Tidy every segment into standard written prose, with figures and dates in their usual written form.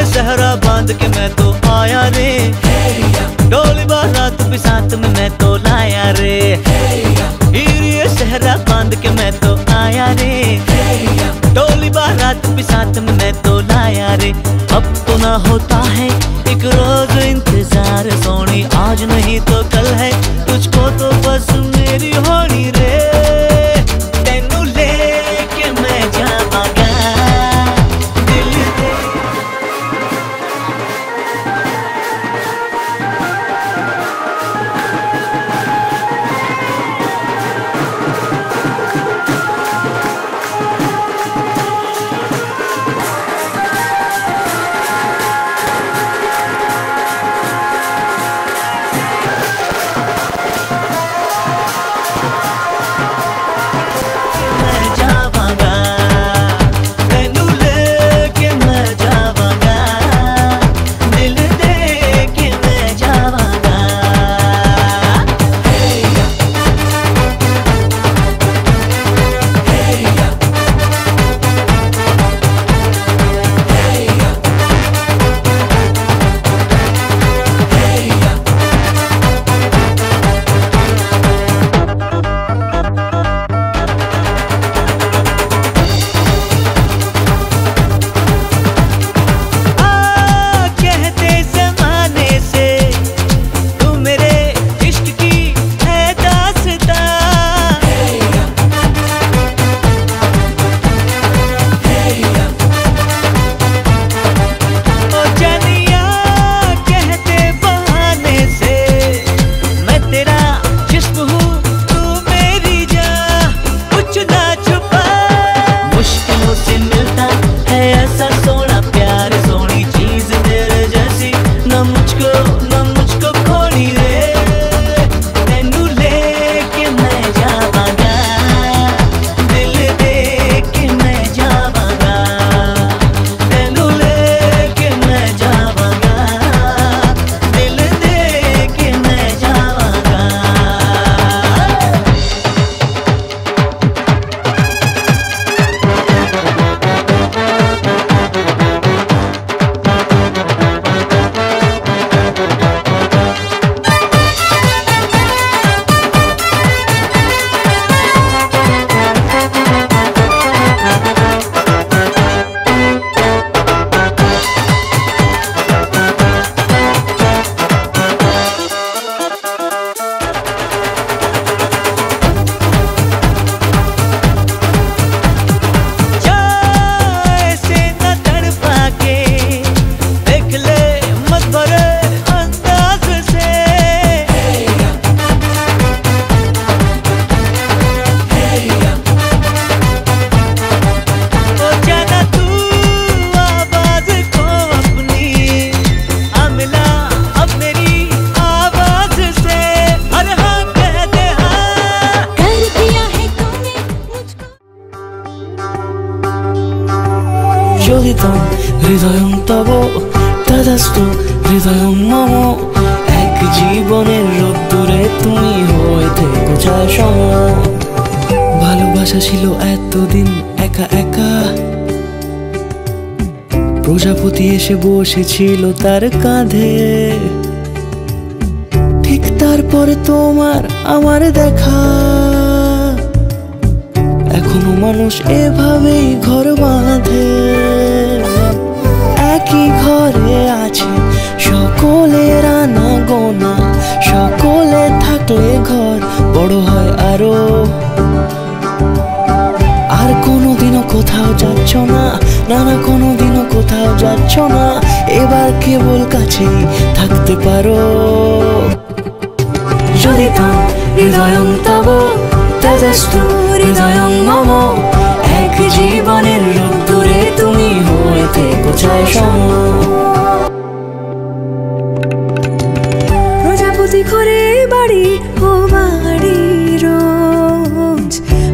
सहरा बांध के मैं तो आया रे, डोली बारात भी साथ में मैं तो लाया रे। ये सहरा बांध के मैं तो आया रे, डोली बारात भी साथ में मैं तो लाया रे। अब तो ना होता है एक रोज इंतजार सोनी, आज नहीं तो कल है तुझको तो बस मेरी होनी रे। तेनू लेके मैं जावांगा दिल दे। শোধিতম হৃদয়ং তব তদাস্তু হৃদয়ং মম। এক জীবনের রোদ্দুরে তুমি হয়ে থেকো ছায়া সম। ভালোবাসা ছিল এতদিন একা একা, প্রজাপতি এসে বসেছিল তার কাঁধে। ঠিক তারপরে তোমার আমার দেখা, এখনো মানুষ এভাবেই ঘর বাঁধে। একই ঘরে আছে সকলের আনা গোনা, সকলে থাকলে ঘর বড় হয় আরো। আর কোনোদিনও কোথাও যাচ্ছ না, না না কোনোদিনও কোথাও যাচ্ছ না, এবার কেবল কাছেই থাকতে পারো। যদি তাম হৃদয়ং তব তদস্তু হৃদয়ং মম। এক জীবনের রোদ্দুরে তুমি হয়ে থেকো ছায়া সম। প্রজাপতি ঘরে বাড়ি ও বাড়ি রোজ,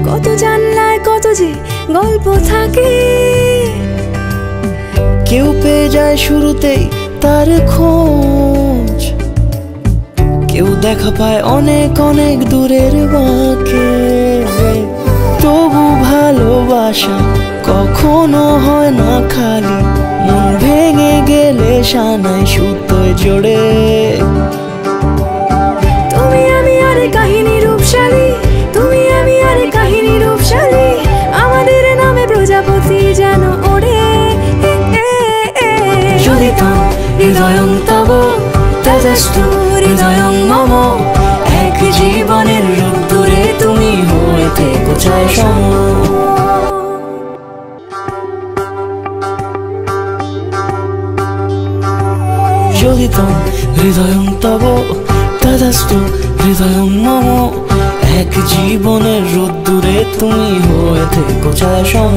কত জানলায় কত যে গল্প থাকে। কেউ পেয়ে যায় শুরুতেই তার খোঁজ। কেউ দেখা পায় অনেক অনেক দূরের বাঁকে, তবু ভালোবাসা কখনো হয় না খালি। মন ভেঙে গেলে সানাই সুতোয় জোড়ে। তুমি আমি আর কাহিনী রূপশালী, তুমি আমি আর কাহিনী রূপশালী, আমাদের নামে প্রজাপতি যেন ওড়ে। Joditam hridayam tavo tejastu hridayam mam, এক জীবনের রোদ্দুরে তুমি হয়ে থেকো চাই সম। Joditam hridayam tavo tejastu hridayam mam, এক জীবনের রোদ্দুরে তুমি হয়ে থেকো চাই সম।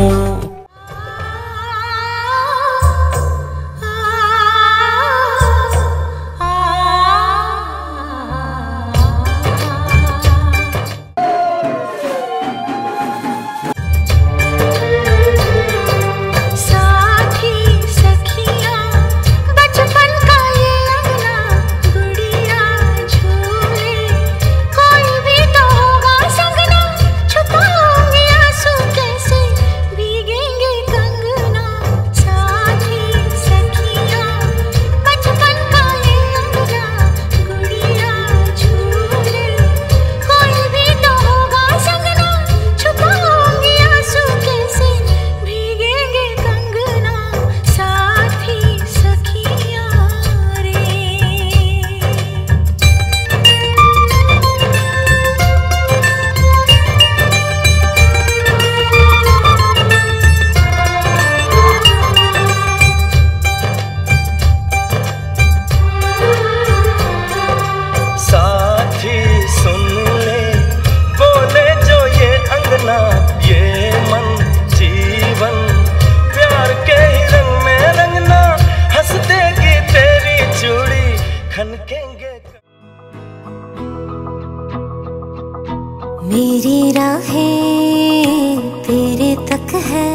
मेरी राहें तेरे तक है,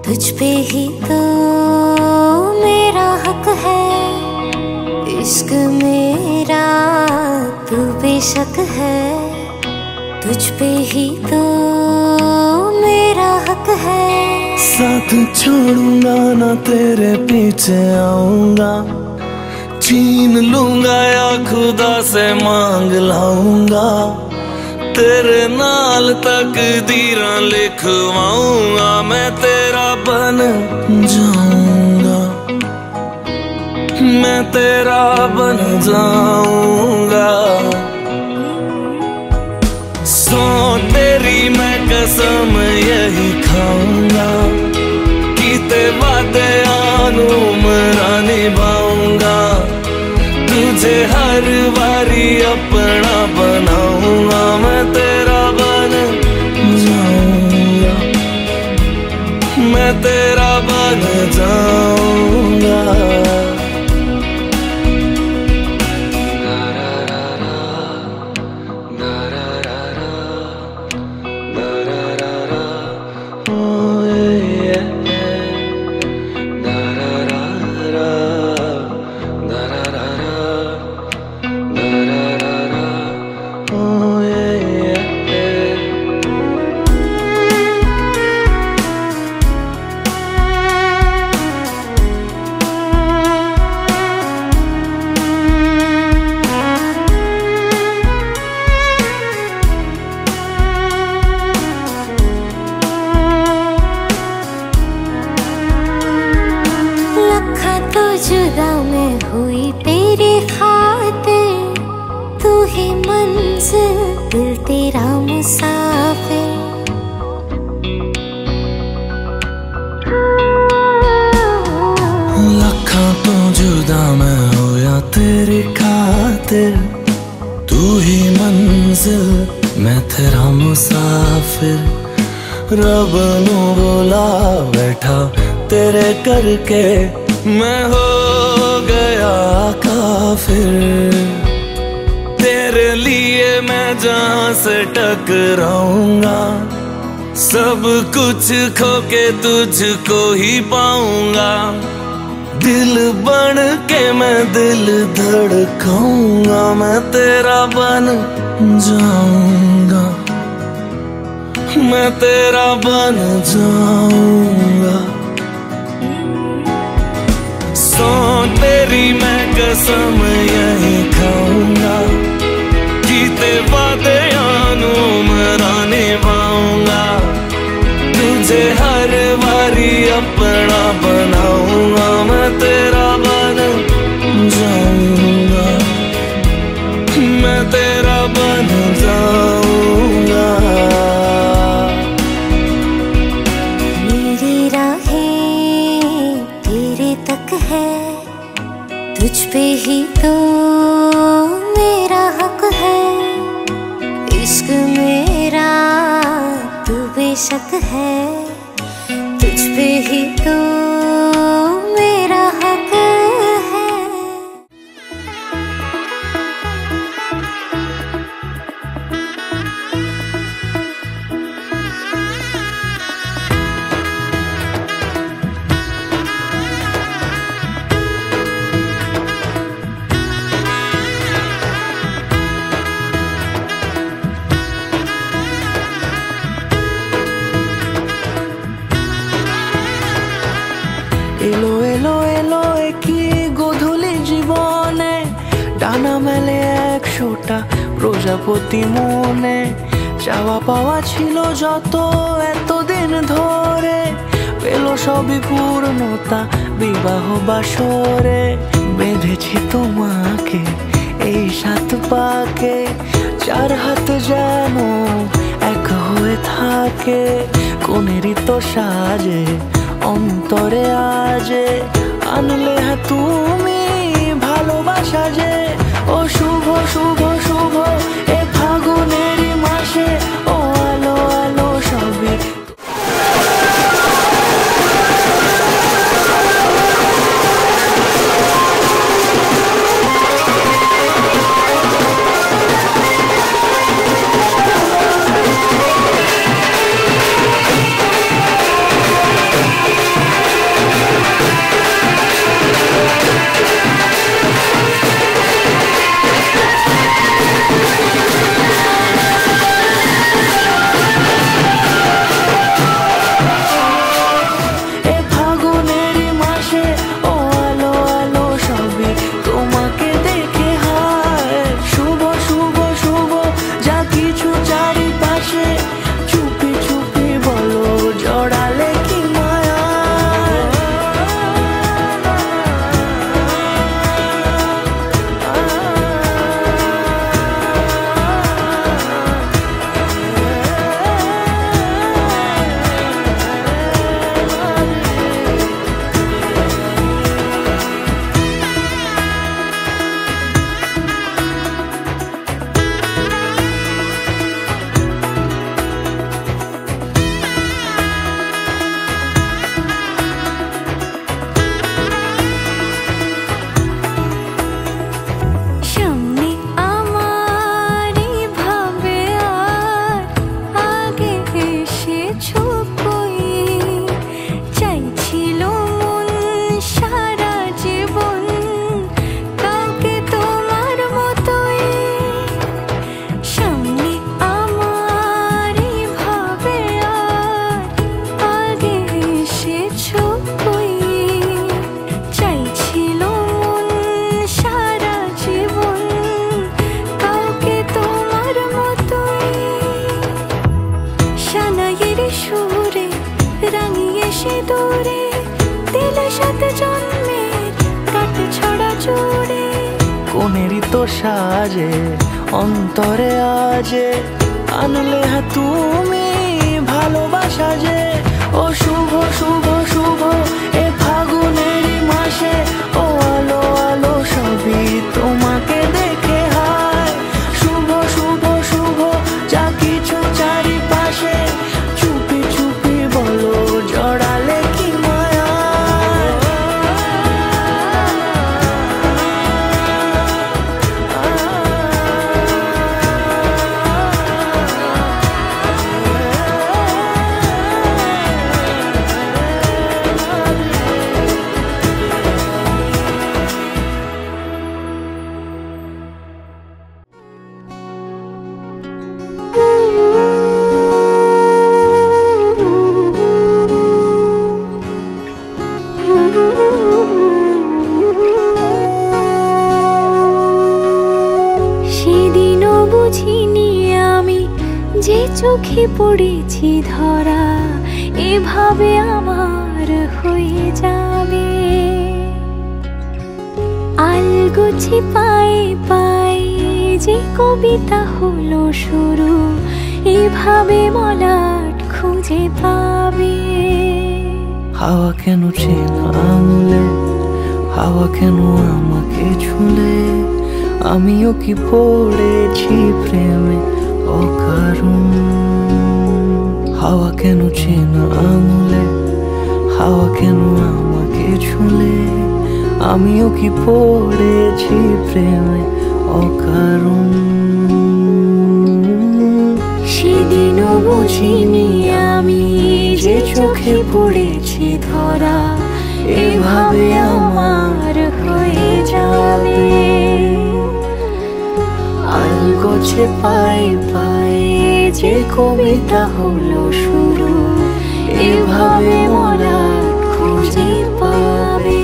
तुझ पे ही तो मेरा हक है। इश्क मेरा तू बेशक है, तुझ पे ही तो मेरा हक है। साथ छोड़ूंगा ना तेरे पीछे आऊंगा, छीन लूंगा या खुदा से मांग लाऊंगा। तेरे नाल तकदीरां लिखवाऊंगा, मैं तेरा बन जाऊंगा, मैं तेरा बन जाऊंगा। सो तेरी मैं कसम यही खाऊंगा, कीते वादे आनू मरा निभाऊंगा। तुझे हर बारी अपना बनाऊंगा, मैं तेरा बन जाऊंगा, मैं तेरा बन जाऊंगा। जुदा मैं हुई तेरे खातिर, तू ही मंजिल दिल तेरा मुसाफिर। लखा तो जुदा मैं होया तेरी खातिर, तू ही मंजिल मैं तेरा मुसाफिर। रब नू बोला बैठा तेरे करके, मैं हो गया काफिर। तेरे लिए मैं जहां से टकराऊंगा, सब कुछ खो के तुझको ही पाऊंगा। दिल बन के मैं दिल धड़काऊंगा, मैं तेरा बन जाऊंगा, मैं तेरा बन जाऊंगा। सौ तेरी मैं कसम यही खाऊंगा, कीते वादे आनू मरा निभाऊंगा, तुझे हर बारी अपना बनाऊंगा, मैं तेरा बन जाऊंगा, मैं तेरा बन जाऊंगा। मेरी राहें तेरे तक है, तुझ पे ही तो मेरा हक है, इश्क मेरा तू बेशक है, तुझ पे ही तो मेरा हक है। এলো এলো এলো কি গধূলি জীবনে, ডানা মেলে 100টা প্রজাপতি মনে, চাওয়া পাওয়া ছিল যত এতদিন ধরে, পেল সবই পূর্ণতা বিবাহ বাসরে। বেঁধেছি তোমাকে এই 7 পাকে, 4 হাত যেন এক হয়ে থাকে, কোনেরই তো সাজে অন্তরে আজে, আনলে হ্যাঁ তুমি ভালোবাসা যে। ও শুভ শুভ শুভ এ ফাগুনেরই মাসে, ও আলো আলো সবই কোনেরই তো সাজে অন্তরে আজে, আনলে হ্যাঁ তুমি ভালোবাসা যে। ও শুভ শুভ শুভ এ ফাগুনেরই মাসে, ও আলো আলো সবই তোমাকে দেখে হায়, শুভ শুভ শুভ যা কিছু চারিপাশে, চুপি চুপি বলো জড়ালে কি মায়া। চোখে পড়েছি ধরা, এভাবে আমার হয়ে যাবে। আলগোছি পায়ে পায়ে যে কবিতা হলো শুরু, এভাবে মলাট খুঁজে পাবে। হাওয়া কেন চেনা আঙুলে, হাওয়া কেন আমাকে ছুলে, আমিও কি পড়েছি প্রেমে অকারণ। হাওয়া কেন চেনা আঙুলে, হাওয়া কেন আমাকে ছুলে, আমিও কি পড়েছি প্রেমে অকারণ। সেদিনও বুঝিনি আমি যে চোখে পড়েছি ধরা, এভাবে আমার হয়ে যাবে। আলগোছে পায়ে পায়ে যে কবিতা হলো শুরু, এভাবে মলাট খুঁজে পাবে।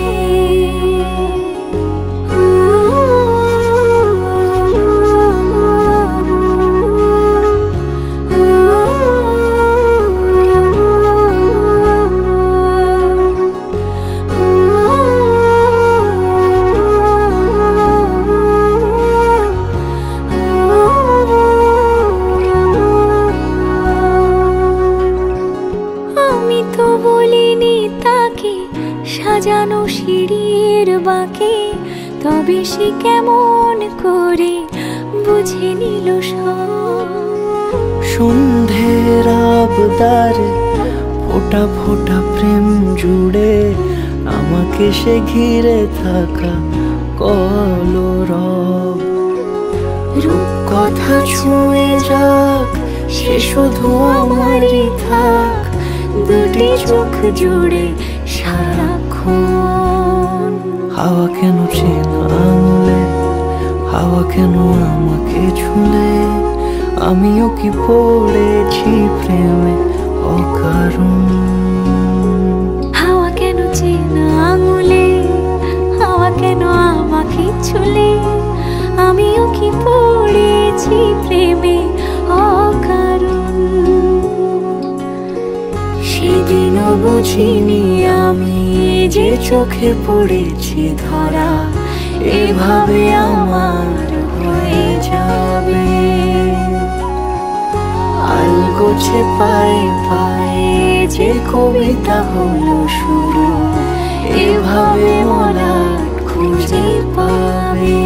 সাজানো সিঁড়ির বাঁকে, তবে সে কেমন করে বুঝে নিল সব। সন্ধ্যের আবদারে ফোটা ফোটা প্রেম জুড়ে, আমাকে সে ঘিরে থাকা কলরব। রূপকথা ছুঁয়ে যাক, সে শুধু আমারই থাক, দুটি চোখ জুড়ে সারাক্ষণ। হাওয়া কেন চেনা আঙুলে, হাওয়া কেন আমাকে ছুলে, আমিও কি পড়েছি প্রেমে অকারণ। হাওয়া কেন চেনা আঙুলে, হাওয়া কেন আমাকে ছুলে, আমিও কি পড়েছি প্রেমে অকারণ। সেদিনও বুঝিনি আমি যে চোখে পড়েছি ধরা, এভাবে আমার হয়ে যাবে। আলগোছে পায়ে পায়ে যে কবিতা হলো শুরু, এভাবে মলাট খুঁজে পাবে।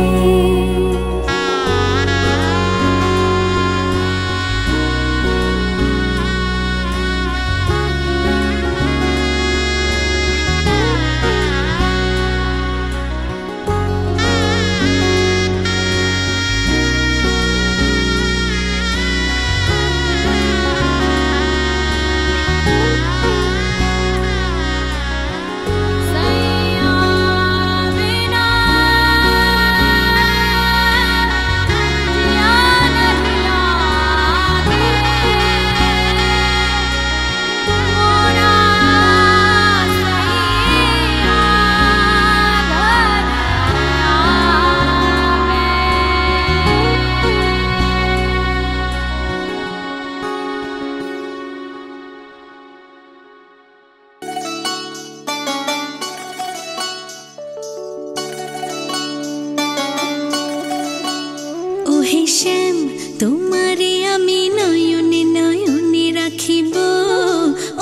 তোমারে আমি নয়নে নয়নে রাখিব,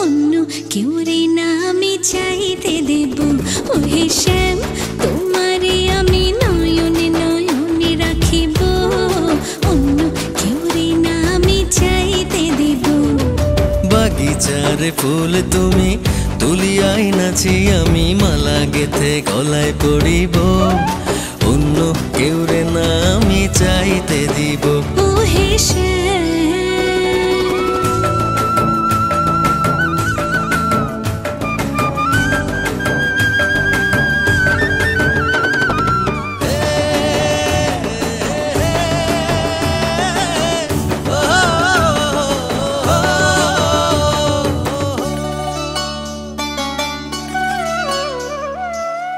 অন্য কেউ রে না আমি চাইতে দেব। ওহে শ্যাম, তোমারে আমি নয়নে নয়নে রাখিব, অন্য কেউ রে না আমি চাইতে দেব। বাগিচার ফুল তুমি তুলিয়াই নাচি আমি, মালা গেথে গলায় পড়িব, অন্য কেউ রে না আমি চাইতে দিব। ওহে শ্যাম,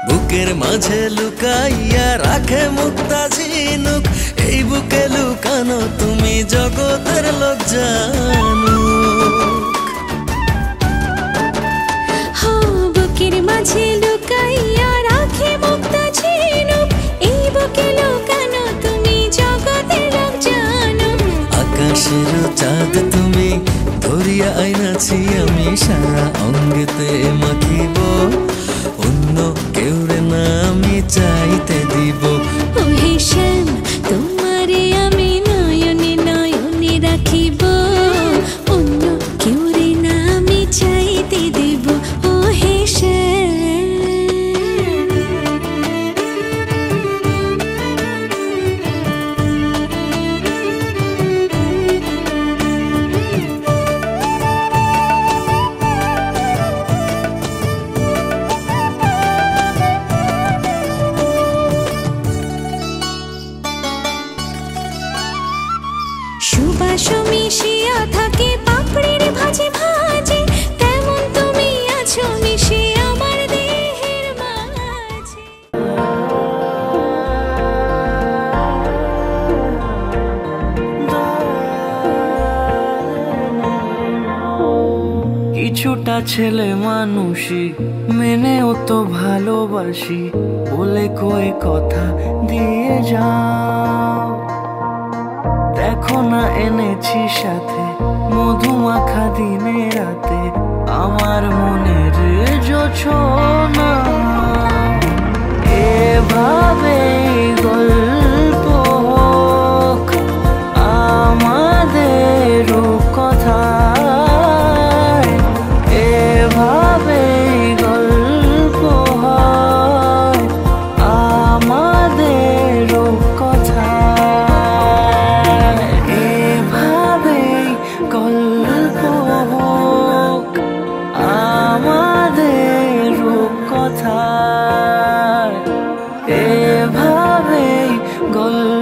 বুকের মাঝে মাঝে লুকাইয়া রাখে মুক্তা ঝিনুক, এই বুকে লুকানো তুমি জগতের লোক জানুক। বুকের মাঝে লুকাইয়া রাখে মুক্তা ঝিনুক, এই বুকে লুকানো তুমি জগতের লোক জানো। আকাশের চাঁদ তুমি ধরিয়া আইনাছি আমি সারা অঙ্গেতে মাখিব, অন্য কেউ রে না আমি চাইতে দিব। ও হে শ্যাম তোমারে আমি নয়নে নয়নে রাখিব, অন্য কেউ রে না আমি চাইতে দেব। ও হে সুবাস মিশিয়া থাকে পাপড়ির ভাজে ভাজে, তেমন তুমি আছো মিশে আমার দেহের মাঝে। কিছুটা ছেলে মানুষই মেনেও তো ভালোবাসি, বলে কয়ে কথা দিয়ে যাও। দেখো না এনেছি সাথে মধুমাখা দিনে রাতে আমার মনের জোছনা। এভাবে গল্প হোক আমাদের কথা, এভাবে গল্প হয় আমাদের কথা, এভাবে গল্প হোক আমাদের কথা, এভাবে গল্প